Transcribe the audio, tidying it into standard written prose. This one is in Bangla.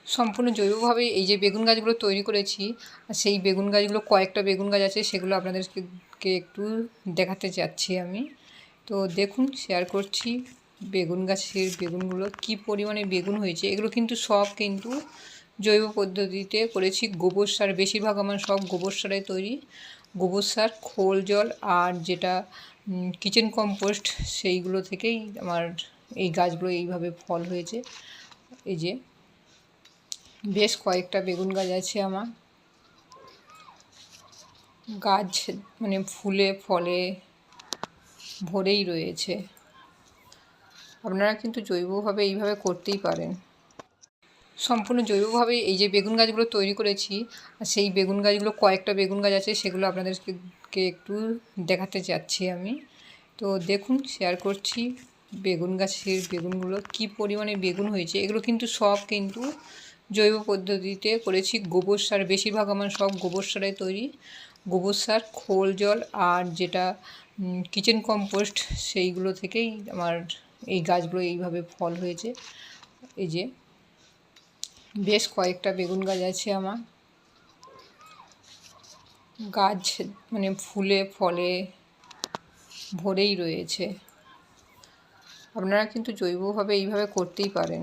সম্পূর্ণ জৈবভাবে এই যে বেগুন গাছগুলো তৈরি করেছি, সেই বেগুন গাছগুলো কয়েকটা বেগুন গাছ আছে, সেগুলো আপনাদেরকে একটু দেখাতে যাচ্ছি আমি। তো দেখুন, শেয়ার করছি বেগুন গাছের বেগুনগুলো কি পরিমাণে বেগুন হয়েছে। এগুলো কিন্তু সব কিন্তু জৈব পদ্ধতিতে করেছি, গোবর সার, বেশিরভাগ আমার সব গোবর সারে তৈরি। গোবর সার, খোল জল আর যেটা কিচেন কম্পোস্ট, সেইগুলো থেকেই আমার এই গাছগুলো এইভাবে ফল হয়েছে। এই যে বেশ কয়েকটা বেগুন গাছ আছে আমার। গাছ মানে ফুলে ফলে ভরেই রয়েছে। আপনারা কিন্তু জৈবভাবে এইভাবে করতেই পারেন। সম্পূর্ণ জৈবভাবে এই যে বেগুন গাছগুলো তৈরি করেছি, সেই বেগুন গাছগুলো কয়েকটা বেগুন গাছ আছে, সেগুলো আপনাদেরকে একটু দেখাতে যাচ্ছি আমি। তো দেখুন, শেয়ার করছি বেগুন গাছের বেগুনগুলো কি পরিমাণে বেগুন হয়েছে। এগুলো কিন্তু সব কিন্তু জৈব পদ্ধতিতে করেছি, গোবর সার, বেশিরভাগ আমার সব গোবর সারে তৈরি। গোবর সার, খোল জল আর যেটা কিচেন কম্পোস্ট, সেইগুলো থেকেই আমার এই গাছগুলো এইভাবে ফল হয়েছে। এই যে বেশ কয়েকটা বেগুন গাছ আছে আমার। গাছ মানে ফুলে ফলে ভরেই রয়েছে। আপনারা কিন্তু জৈবভাবে এইভাবে করতেই পারেন।